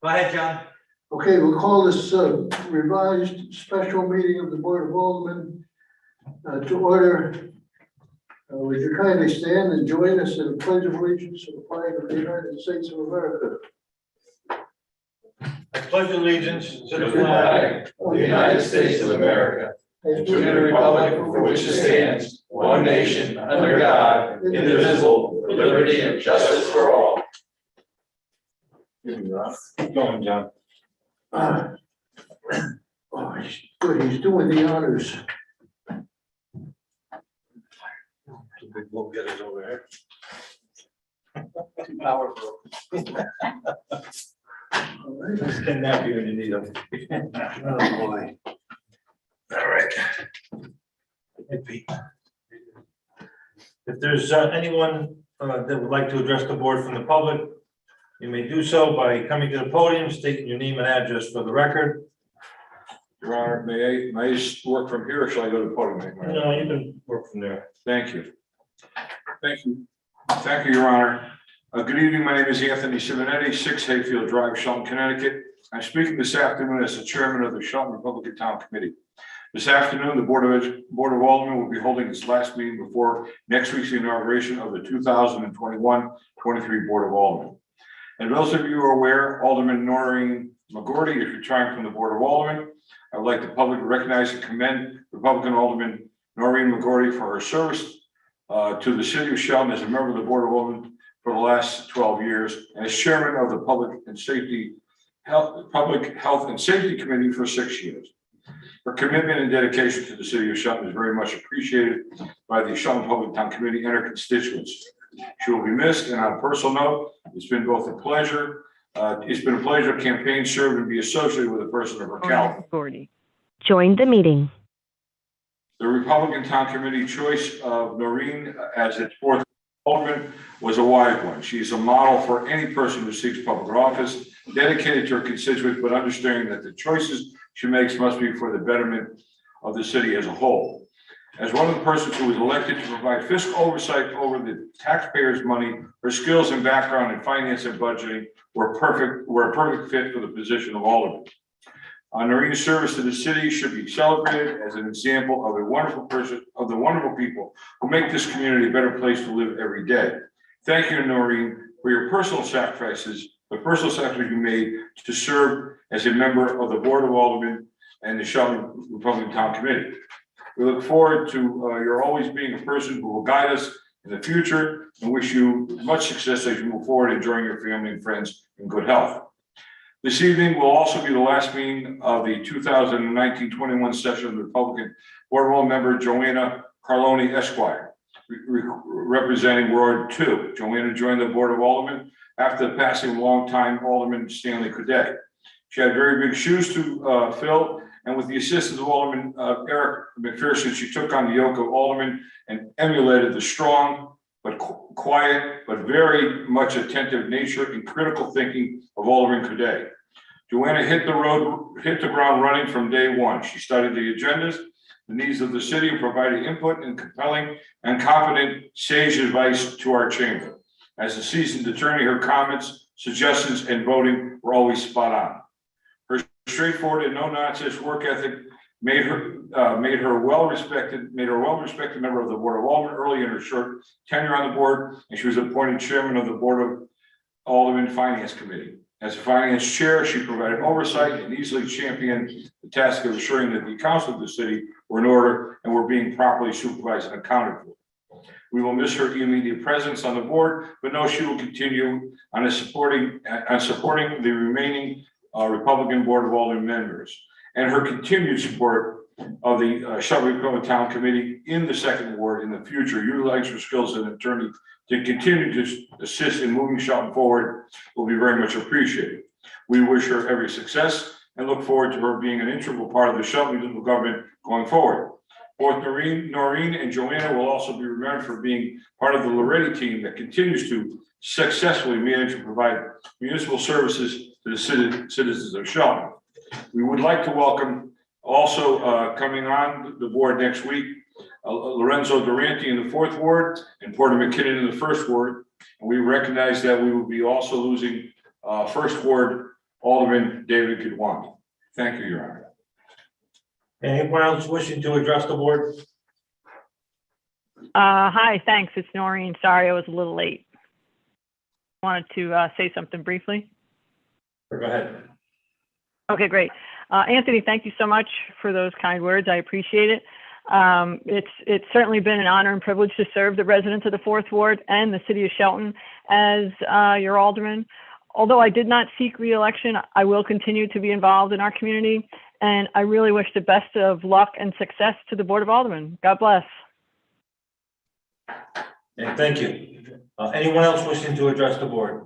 Go ahead, John. Okay, we'll call this revised special meeting of the Board of Aldermen to order. Would you kindly stand and join us in the pledge of allegiance to the flag of the United States of America? I pledge allegiance to the flag of the United States of America and to the republic for which it stands, one nation, under God, indivisible, with liberty and justice for all. Keep going, John. He's good. He's doing the honors. Two big blow getters over here. Too powerful. All right. Kidnap you when you need them. Oh, boy. All right. Hey, Pete. If there's anyone that would like to address the board from the public, you may do so by coming to the podium, stating your name and address for the record. Your Honor, may I work from here or shall I go to the podium? No, you can work from there. Thank you. Thank you. Thank you, Your Honor. Good evening. My name is Anthony Simonetti, 6 Hayfield Drive, Shelton, Connecticut. I'm speaking this afternoon as the chairman of the Shelton Republican Town Committee. This afternoon, the Board of Aldermen will be holding its last meeting before next week's inauguration of the 2021-23 Board of Aldermen. And those of you who are aware, Alderman Noreen McGorty is retiring from the Board of Aldermen. I would like to publicly recognize and commend Republican Alderman Noreen McGorty for her service to the city of Shelton as a member of the Board of Aldermen for the last 12 years, and as chairman of the Public Health and Safety Committee for 6 years. Her commitment and dedication to the city of Shelton is very much appreciated by the Shelton Public Town Committee and her constituents. She will be missed, and on a personal note, it's been both a pleasure. It's been a pleasure to campaign, serve, and be associated with a person of her caliber. Join the meeting. The Republican Town Committee choice of Noreen as its fourth alderman was a wise one. She is a model for any person who seeks public office, dedicated to her constituents, but understanding that the choices she makes must be for the betterment of the city as a whole. As one of the persons who was elected to provide fiscal oversight over the taxpayers' money, her skills and background in finance and budgeting were a perfect fit for the position of alderman. Noreen's service to the city should be celebrated as an example of the wonderful people who make this community a better place to live every day. Thank you, Noreen, for your personal sacrifices, the personal sacrifices you made to serve as a member of the Board of Aldermen and the Shelton Republican Town Committee. We look forward to your always being a person who will guide us in the future and wish you much success as you move forward, enjoying your family and friends in good health. This evening will also be the last meeting of the 2019-21 session of the Republican Board of Aldermen member Joanna Carloni Esquire, representing Ward 2. Joanna joined the Board of Aldermen after the passing of longtime Alderman Stanley Cadet. She had very big shoes to fill, and with the assistance of Alderman Eric McPherson, she took on the yoke of Alderman and emulated the strong but quiet but very much attentive nature and critical thinking of Alderman Cadet. Joanna hit the ground running from day one. She studied the agendas, the needs of the city, and provided input and compelling and competent sage advice to our chamber. As a seasoned attorney, her comments, suggestions, and voting were always spot on. Her straightforward and no-nonsense work ethic made her a well-respected member of the Board of Aldermen early in her short tenure on the board, and she was appointed chairman of the Board of Aldermen Finance Committee. As a finance chair, she provided oversight and easily championed the task of ensuring that the accounts of the city were in order and were being properly supervised and accounted for. We will miss her immediate presence on the board, but know she will continue on supporting the remaining Republican Board of Aldermen members, and her continued support of the Shelton Republican Town Committee in the Second Ward in the future. Utilize her skills as an attorney to continue to assist in moving Shelton forward will be very much appreciated. We wish her every success and look forward to her being an integral part of the Shelton municipal government going forward. Both Noreen and Joanna will also be remembered for being part of the Loretti team that continues to successfully manage and provide municipal services to the citizens of Shelton. We would like to welcome also coming on the board next week, Lorenzo Durante in the 4th Ward and Porter McKinnon in the 1st Ward. And we recognize that we will be also losing 1st Ward Alderman David Kidwani. Thank you, Your Honor. Anyone else wishing to address the board? Hi, thanks. It's Noreen. Sorry, I was a little late. Wanted to say something briefly. Go ahead. Okay, great. Anthony, thank you so much for those kind words. I appreciate it. It's certainly been an honor and privilege to serve the residents of the 4th Ward and the city of Shelton as your alderman. Although I did not seek re-election, I will continue to be involved in our community, and I really wish the best of luck and success to the Board of Aldermen. God bless. And thank you. Anyone else wishing to address the board?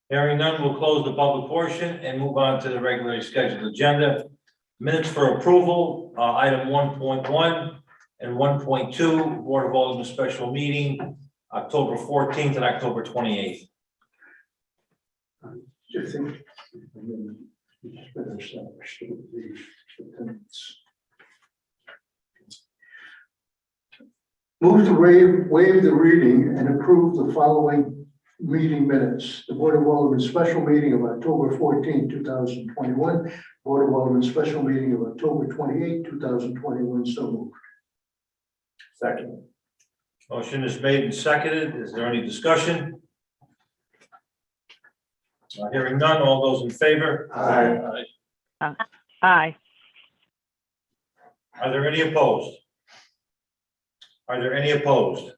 Hearing none, we'll close the public portion and move on to the regularly scheduled agenda. Minutes for approval, item 1.1 and 1.2, Board of Aldermen special meeting, October 14th and October 28th. I think it's better established the attendance. Move to waive the reading and approve the following meeting minutes. The Board of Aldermen special meeting of October 14, 2021. Board of Aldermen special meeting of October 28, 2021. So moved. Second. Motion is made and seconded. Is there any discussion? Hearing none, all those in favor? Aye. Aye. Are there any opposed? Are there any opposed?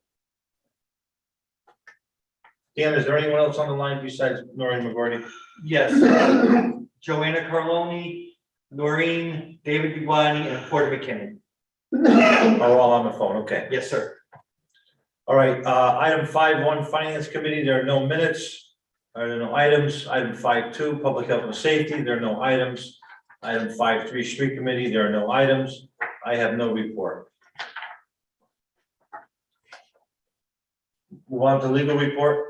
Dan, is there anyone else on the line besides Noreen McGordy? Yes, Joanna Carloni, Noreen, David Iguani, and Porter McKinnon. Are all on the phone, okay. Yes, sir. All right, item 5.1, Finance Committee, there are no minutes. There are no items. Item 5.2, Public Health and Safety, there are no items. Item 5.3, Street Committee, there are no items. I have no report. Move on to legal report.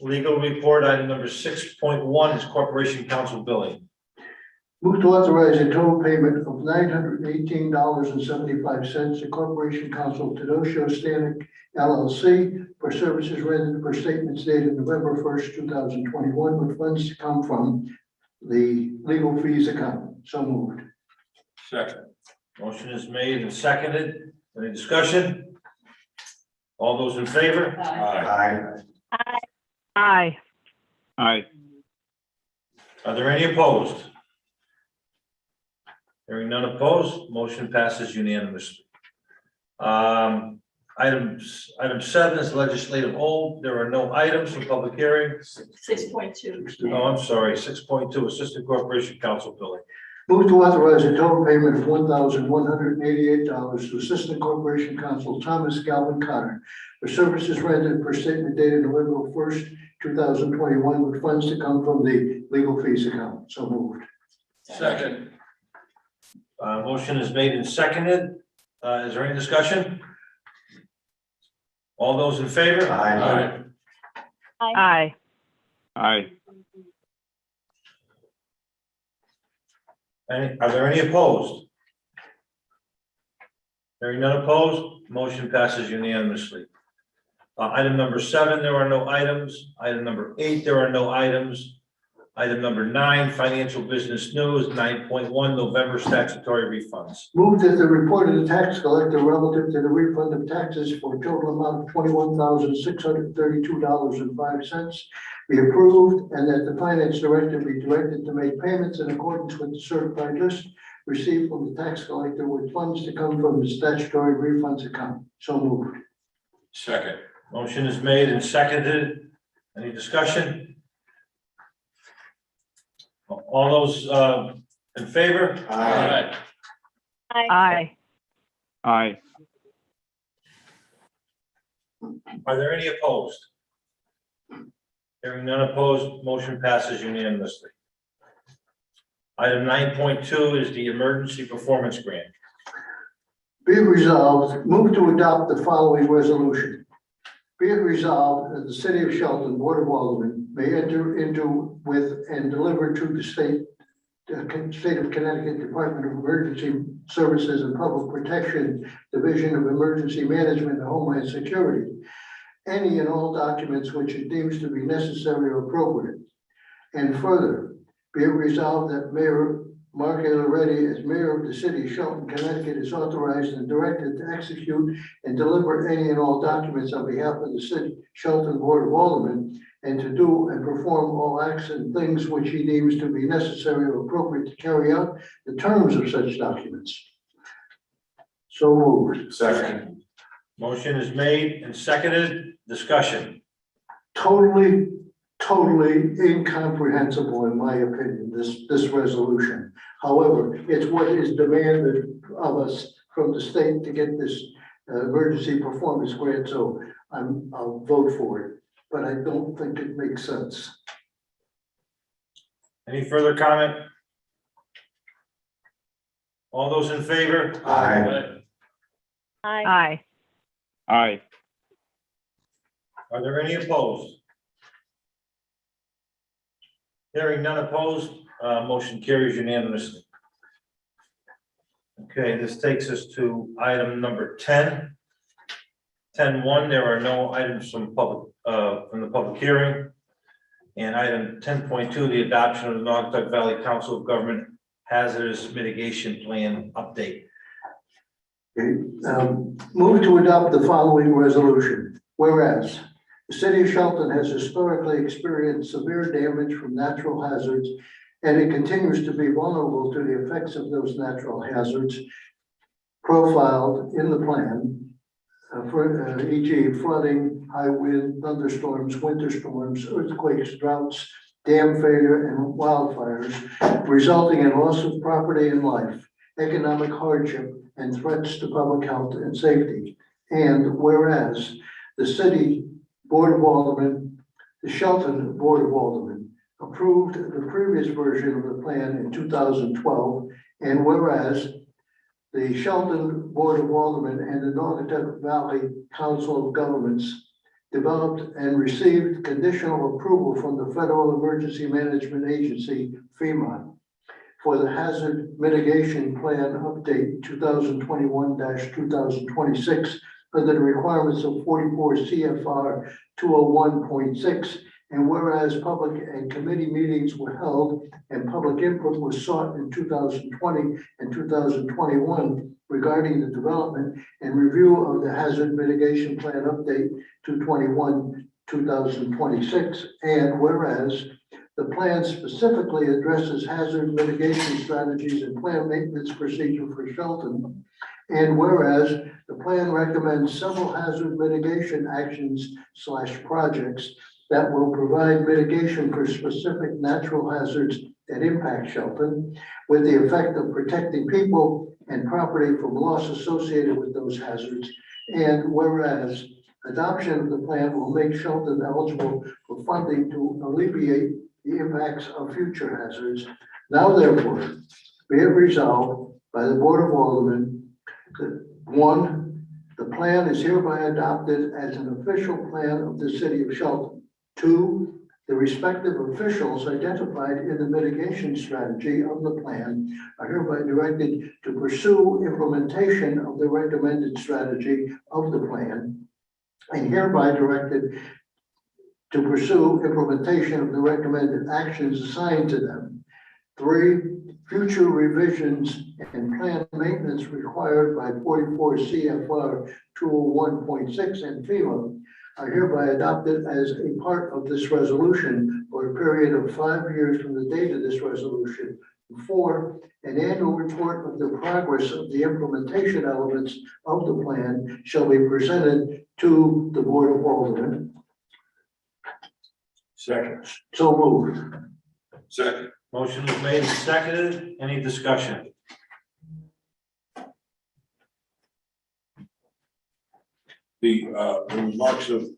Legal report, item number 6.1 is Corporation Council billing. Move to authorize a total payment of $918.75 to Corporation Council Tedosho Stanek LLC for services rendered for statements dated November 1st, 2021, with funds to come from the legal fees account. So moved. Second. Motion is made and seconded. Any discussion? All those in favor? Aye. Aye. Aye. Are there any opposed? Hearing none opposed, motion passes unanimously. Item 7 is legislative hold. There are no items for public hearing. 6.2. Oh, I'm sorry, 6.2, Assistant Corporation Council billing. Move to authorize a total payment of $1,188 to Assistant Corporation Counsel Thomas Galvin Connor for services rendered per statement dated November 1st, 2021, with funds to come from the legal fees account. So moved. Second. Motion is made and seconded. Is there any discussion? All those in favor? Aye. Aye. Aye. Are there any opposed? Hearing none opposed, motion passes unanimously. Item number 7, there are no items. Item number 8, there are no items. Item number 9, financial business news, 9.1, November statutory refunds. Move that the report of the tax collector relative to the refund of taxes for a total amount of $21,632.05 be approved, and that the finance director be directed to make payments in accordance with the certified list received from the tax collector with funds to come from the statutory refunds account. So moved. Second. Motion is made and seconded. Any discussion? All those in favor? Aye. Aye. Aye. Are there any opposed? Hearing none opposed, motion passes unanimously. Item 9.2 is the emergency performance grant. Be it resolved, move to adopt the following resolution. Be it resolved that the City of Shelton Board of Aldermen may enter into with and deliver to the State of Connecticut Department of Emergency Services and Public Protection Division of Emergency Management and Homeland Security any and all documents which it deems to be necessary or appropriate. And further, be it resolved that Mayor Mark A. Loretti, as mayor of the city of Shelton, Connecticut, is authorized and directed to execute and deliver any and all documents on behalf of the city Shelton Board of Aldermen, and to do and perform all acts and things which he deems to be necessary or appropriate to carry out the terms of such documents. So moved. Second. Motion is made and seconded. Discussion. Totally incomprehensible, in my opinion, this resolution. However, it's what is demanded of us from the state to get this emergency performance grant, so I'll vote for it, but I don't think it makes sense. Any further comment? All those in favor? Aye. Aye. Aye. Are there any opposed? Hearing none opposed, motion carries unanimously. Okay, this takes us to item number 10. 10.1, there are no items from the public hearing. And item 10.2, the adoption of the Naugatuck Valley Council of Government Hazardous Mitigation Plan update. Okay, move to adopt the following resolution. Whereas the city of Shelton has historically experienced severe damage from natural hazards, and it continues to be vulnerable to the effects of those natural hazards profiled in the plan, for e.g. flooding, high wind, thunderstorms, winter storms, earthquakes, droughts, dam failure, and wildfires, resulting in loss of property and life, economic hardship, and threats to public health and safety. And whereas the city Board of Aldermen, the Shelton Board of Aldermen, approved the previous version of the plan in 2012, and whereas the Shelton Board of Aldermen and the Naugatuck Valley Council of Governments developed and received conditional approval from the Federal Emergency Management Agency, FEMA, for the Hazard Mitigation Plan Update 2021-2026 under the requirements of 44 CFR 201.6, and whereas public and committee meetings were held and public input was sought in 2020 and 2021 regarding the development and review of the Hazard Mitigation Plan Update 221-2026, and whereas the plan specifically addresses hazard mitigation strategies and plan maintenance procedure for Shelton. And whereas the plan recommends several hazard mitigation actions / projects that will provide mitigation for specific natural hazards that impact Shelton, with the effect of protecting people and property from loss associated with those hazards. And whereas adoption of the plan will make Shelton eligible for funding to alleviate the impacts of future hazards. Now therefore, be it resolved by the Board of Aldermen that 1, the plan is hereby adopted as an official plan of the city of Shelton. 2, the respective officials identified in the mitigation strategy of the plan are hereby directed to pursue implementation of the recommended strategy of the plan, and hereby directed to pursue implementation of the recommended actions assigned to them. 3, future revisions and plan maintenance required by 44 CFR 201.6 and FEMA are hereby adopted as a part of this resolution for a period of 5 years from the date of this resolution. 4, an annual report of the progress of the implementation elements of the plan shall be presented to the Board of Aldermen. Second. So moved. Second. Motion is made and seconded. Any discussion? The remarks of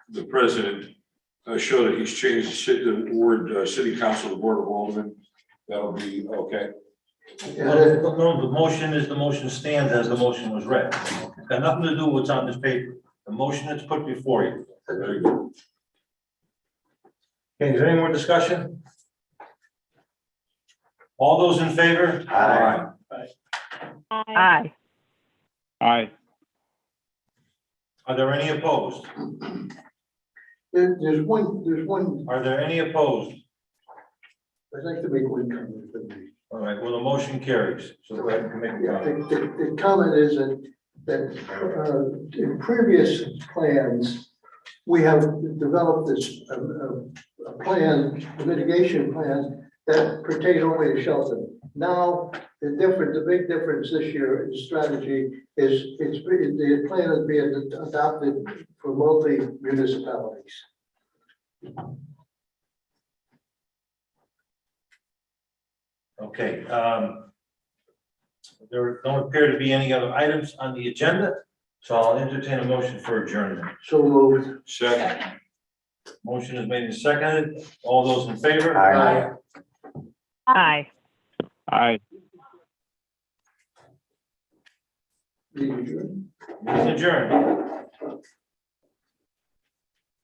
the president show that he's changed the word city council to board of aldermen. That'll be okay. No, the motion is, the motion stands as the motion was read. It's got nothing to do with what's on this paper. The motion that's put before you. Very good. Okay, is there any more discussion? All those in favor? Aye. Aye. Are there any opposed? There's one, Are there any opposed? I'd like to make one comment. if I may. All right, well, the motion carries, so go ahead and make a Yeah, comment. the comment is that in previous plans, we have developed this, a plan, a mitigation plan that pertain only to Shelton. Now, the big difference this year in strategy is the plan is being adopted for multi-municipalities. Okay, there don't appear to be any other items on the agenda, so I'll entertain a motion for adjournment. So moved. Second. Motion is made and seconded. All those in favor? Aye. Aye. Aye. Meeting adjourned. Meeting adjourned.